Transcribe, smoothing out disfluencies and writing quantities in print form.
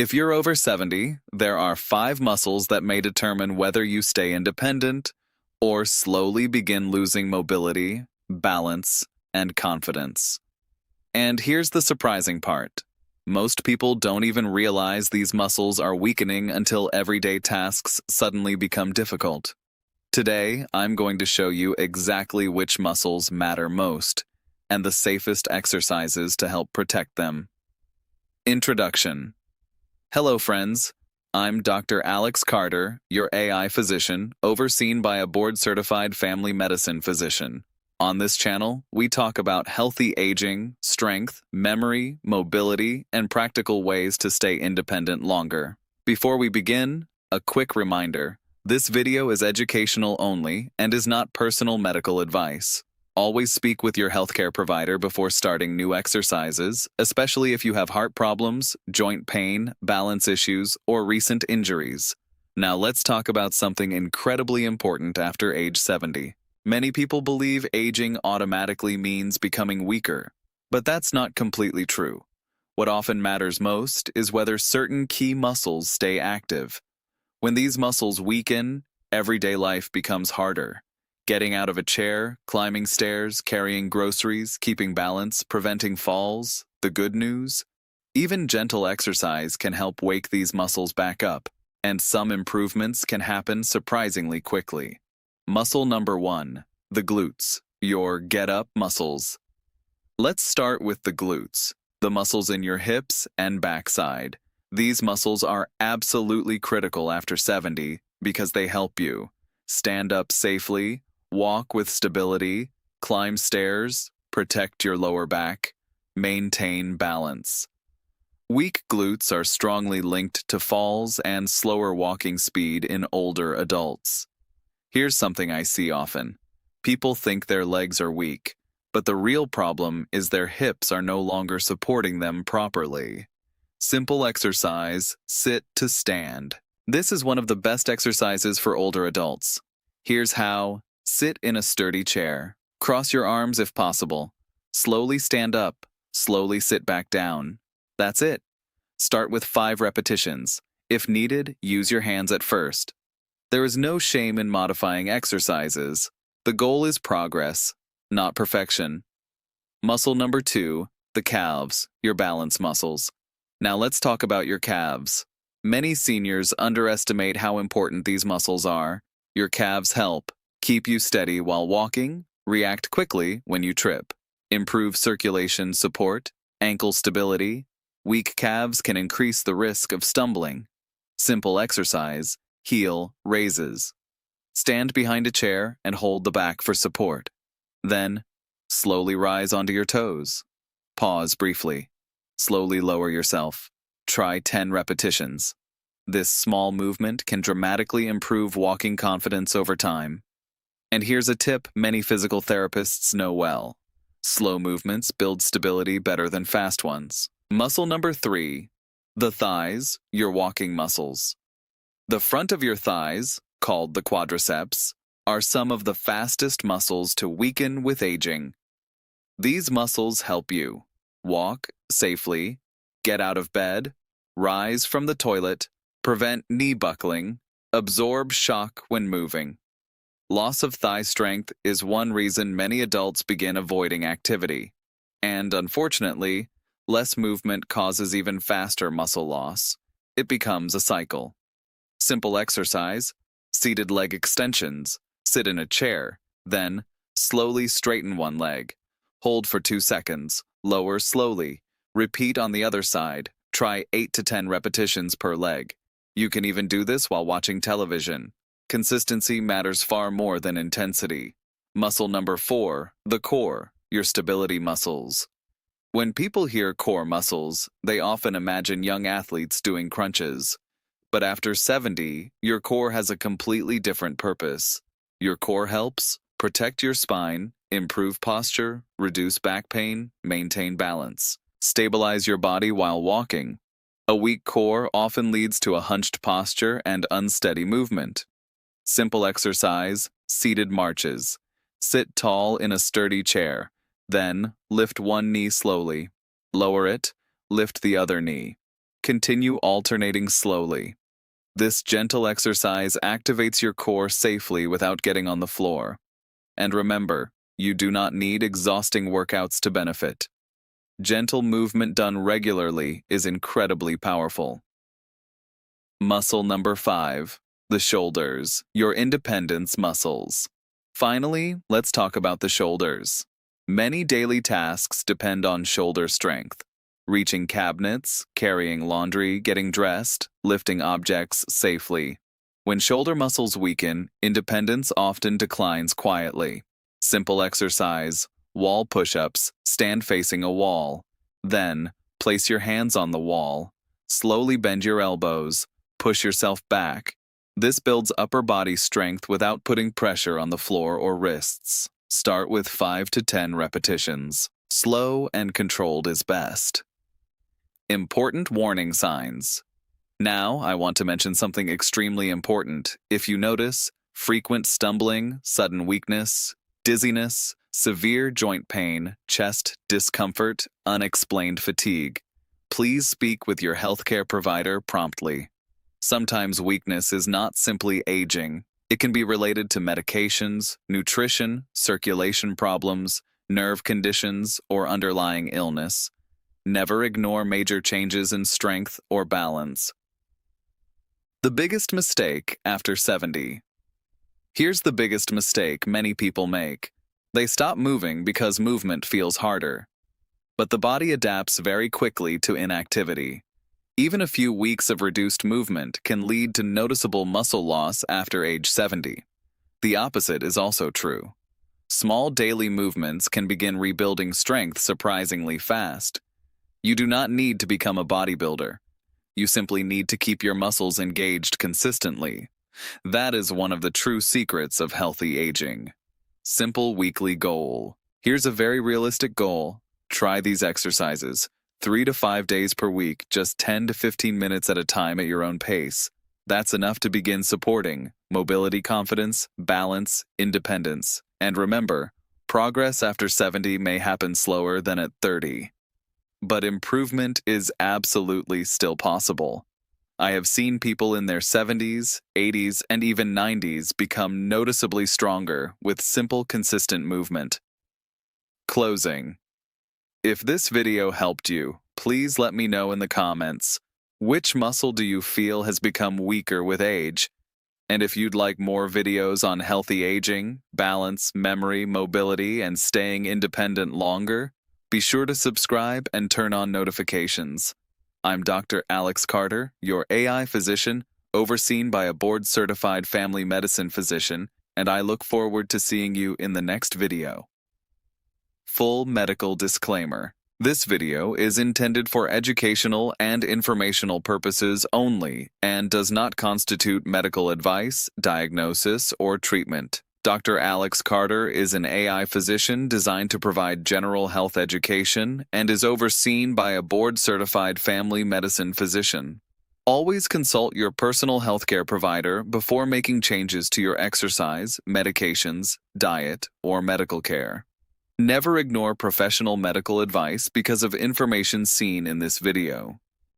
If you're over 70, there are 5 muscles that may determine whether you stay independent or slowly begin losing mobility, balance, and confidence. And here's the surprising part. Most people don't even realize these muscles are weakening until everyday tasks suddenly become difficult. Today, I'm going to show you exactly which muscles matter most and the safest exercises to help protect them. Introduction. Hello, friends. I'm Dr. Alex Carter, your AI physician, overseen by a board-certified family medicine physician. On this channel, we talk about healthy aging, strength, memory, mobility, and practical ways to stay independent longer. Before we begin, a quick reminder. This video is educational only and is not personal medical advice. Always speak with your healthcare provider before starting new exercises, especially if you have heart problems, joint pain, balance issues, or recent injuries. Now let's talk about something incredibly important after age 70. Many people believe aging automatically means becoming weaker, but that's not completely true. What often matters most is whether certain key muscles stay active. When these muscles weaken, everyday life becomes harder. Getting out of a chair, climbing stairs, carrying groceries, keeping balance, preventing falls. The good news? Even gentle exercise can help wake these muscles back up, and some improvements can happen surprisingly quickly. Muscle number 1, the glutes, your get-up muscles. Let's start with the glutes, the muscles in your hips and backside. These muscles are absolutely critical after 70 because they help you stand up safely, walk with stability, climb stairs, protect your lower back, maintain balance. Weak glutes are strongly linked to falls and slower walking speed in older adults. Here's something I see often. People think their legs are weak, but the real problem is their hips are no longer supporting them properly. Simple exercise, sit to stand. This is one of the best exercises for older adults. Here's how. Sit in a sturdy chair. Cross your arms if possible. Slowly stand up. Slowly sit back down. That's it. Start with 5 repetitions. If needed, use your hands at first. There is no shame in modifying exercises. The goal is progress, not perfection. Muscle number 2, the calves, your balance muscles. Now let's talk about your calves. Many seniors underestimate how important these muscles are. Your calves help keep you steady while walking, react quickly when you trip, improve circulation support, ankle stability. Weak calves can increase the risk of stumbling. Simple exercise, heel raises. Stand behind a chair and hold the back for support. Then, slowly rise onto your toes. Pause briefly. Slowly lower yourself. Try 10 repetitions. This small movement can dramatically improve walking confidence over time. And here's a tip many physical therapists know well. Slow movements build stability better than fast ones. Muscle number 3, the thighs, your walking muscles. The front of your thighs, called the quadriceps, are some of the fastest muscles to weaken with aging. These muscles help you walk safely, get out of bed, rise from the toilet, prevent knee buckling, absorb shock when moving. Loss of thigh strength is one reason many adults begin avoiding activity. And unfortunately, less movement causes even faster muscle loss. It becomes a cycle. Simple exercise, seated leg extensions, sit in a chair, then slowly straighten one leg. Hold for 2 seconds, lower slowly. Repeat on the other side. Try 8 to 10 repetitions per leg. You can even do this while watching television. Consistency matters far more than intensity. Muscle number 4, the core, your stability muscles. When people hear core muscles, they often imagine young athletes doing crunches. But after 70, your core has a completely different purpose. Your core helps protect your spine, improve posture, reduce back pain, maintain balance, stabilize your body while walking. A weak core often leads to a hunched posture and unsteady movement. Simple exercise, seated marches. Sit tall in a sturdy chair. Then, lift one knee slowly. Lower it, lift the other knee. Continue alternating slowly. This gentle exercise activates your core safely without getting on the floor. And remember, you do not need exhausting workouts to benefit. Gentle movement done regularly is incredibly powerful. Muscle number 5, the shoulders, your independence muscles. Finally, let's talk about the shoulders. Many daily tasks depend on shoulder strength. Reaching cabinets, carrying laundry, getting dressed, lifting objects safely. When shoulder muscles weaken, independence often declines quietly. Simple exercise, wall push-ups, stand facing a wall. Then, place your hands on the wall. Slowly bend your elbows, push yourself back. This builds upper body strength without putting pressure on the floor or wrists. Start with 5 to 10 repetitions. Slow and controlled is best. Important warning signs. Now, I want to mention something extremely important. If you notice frequent stumbling, sudden weakness, dizziness, severe joint pain, chest discomfort, unexplained fatigue, please speak with your healthcare provider promptly. Sometimes weakness is not simply aging. It can be related to medications, nutrition, circulation problems, nerve conditions, or underlying illness. Never ignore major changes in strength or balance. The biggest mistake after 70. Here's the biggest mistake many people make. They stop moving because movement feels harder. But the body adapts very quickly to inactivity. Even a few weeks of reduced movement can lead to noticeable muscle loss after age 70. The opposite is also true. Small daily movements can begin rebuilding strength surprisingly fast. You do not need to become a bodybuilder. You simply need to keep your muscles engaged consistently. That is one of the true secrets of healthy aging. Simple weekly goal. Here's a very realistic goal. Try these exercises 3 to 5 days per week, just 10 to 15 minutes at a time at your own pace. That's enough to begin supporting mobility, confidence, balance, independence. And remember, progress after 70 may happen slower than at 30. But improvement is absolutely still possible. I have seen people in their 70s, 80s, and even 90s become noticeably stronger with simple, consistent movement. Closing. If this video helped you, please let me know in the comments. Which muscle do you feel has become weaker with age? And if you'd like more videos on healthy aging, balance, memory, mobility, and staying independent longer, be sure to subscribe and turn on notifications. I'm Dr. Alex Carter, your AI physician, overseen by a board-certified family medicine physician, and I look forward to seeing you in the next video. Full medical disclaimer. This video is intended for educational and informational purposes only and does not constitute medical advice, diagnosis, or treatment. Dr. Alex Carter is an AI physician designed to provide general health education and is overseen by a board-certified family medicine physician. Always consult your personal healthcare provider before making changes to your exercise, medications, diet, or medical care. Never ignore professional medical advice because of information seen in this video.